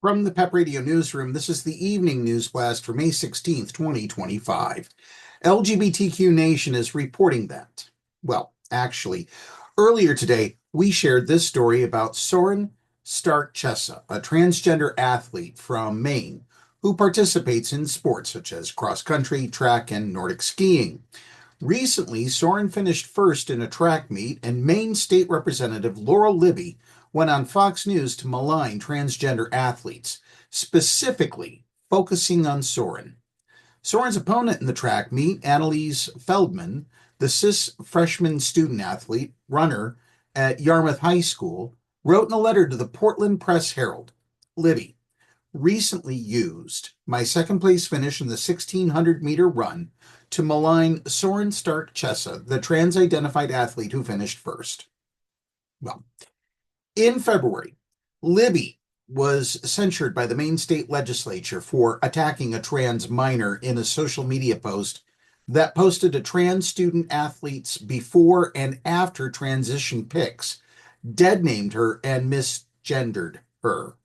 From the PEP Radio Newsroom, this is the evening news blast for May 16th, 2025. LGBTQ Nation is reporting that. Well, actually, earlier today, we shared this story about Soren Stark-Chessa, a transgender athlete from Maine who participates in sports such as cross country, track, and Nordic skiing. Recently, Soren finished first in a track meet, and Maine State Representative Laurel Libby went on Fox News to malign transgender athletes, specifically focusing on Soren. Soren's opponent in the track meet, Anelise Feldman, the cis freshman student athlete, runner at Yarmouth High School, wrote in a letter to the Portland Press Herald, Libby recently used my second place finish in the 1600-meter run to malign Soren Stark-Chessa, the trans-identified athlete who finished first. Well, in February, Libby was censured by the Maine State Legislature for attacking a trans minor in a social media post that posted a trans student athlete's before and after transition pics, dead-named her, and misgendered her.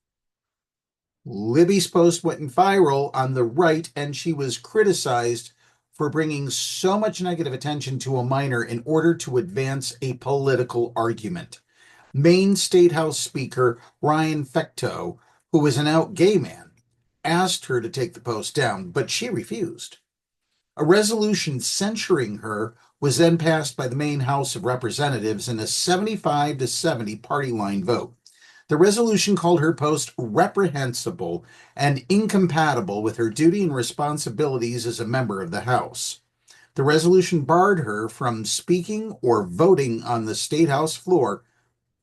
Libby's post went viral on the right, and she was criticized for bringing so much negative attention to a minor in order to advance a political argument. Maine State House Speaker Ryan Fecteau, who is an out gay man, asked her to take the post down, but she refused. A resolution censuring her was then passed by the Maine House of Representatives in a 75-70 party line vote. The resolution called her post reprehensible and incompatible with her duty and responsibilities as a member of the House. The resolution barred her from speaking or voting on the State House floor,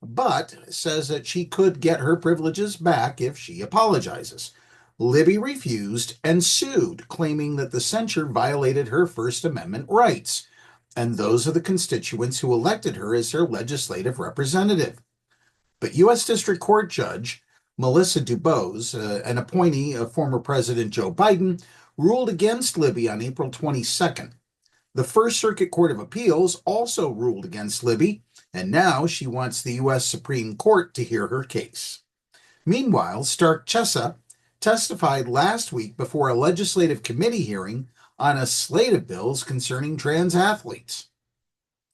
but says that she could get her privileges back if she apologizes. Libby refused and sued, claiming that the censure violated her First Amendment rights and those of the constituents who elected her as their legislative representative. But U.S. District Court Judge Melissa DuBose, an appointee of former President Joe Biden, ruled against Libby on April 22nd. The First Circuit Court of Appeals also ruled against Libby, and now she wants the U.S. Supreme Court to hear her case. Meanwhile, Stark-Chessa testified last week before a legislative committee hearing on a slate of bills concerning trans athletes.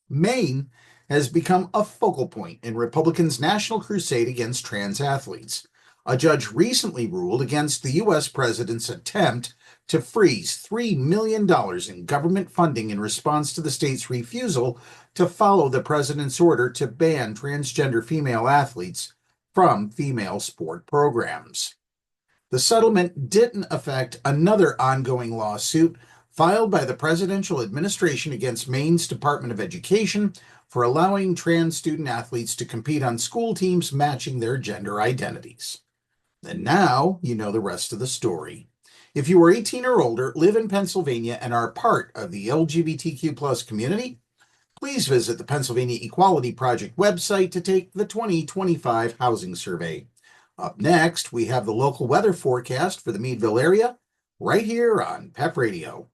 Maine has become a focal point in Republicans' national crusade against trans athletes. A judge recently ruled against the U.S. president's attempt to freeze $3 million in government funding in response to the state's refusal to follow the president's order to ban transgender female athletes from female sport programs. The settlement didn't affect another ongoing lawsuit filed by the presidential administration against Maine's Department of Education for allowing trans student athletes to compete on school teams matching their gender identities. And now you know the rest of the story. If you are 18 or older, live in Pennsylvania, and are part of the LGBTQ+ community, please visit the Pennsylvania Equality Project website to take the 2025 housing survey. Up next, we have the local weather forecast for the Meadville area right here on PEP Radio.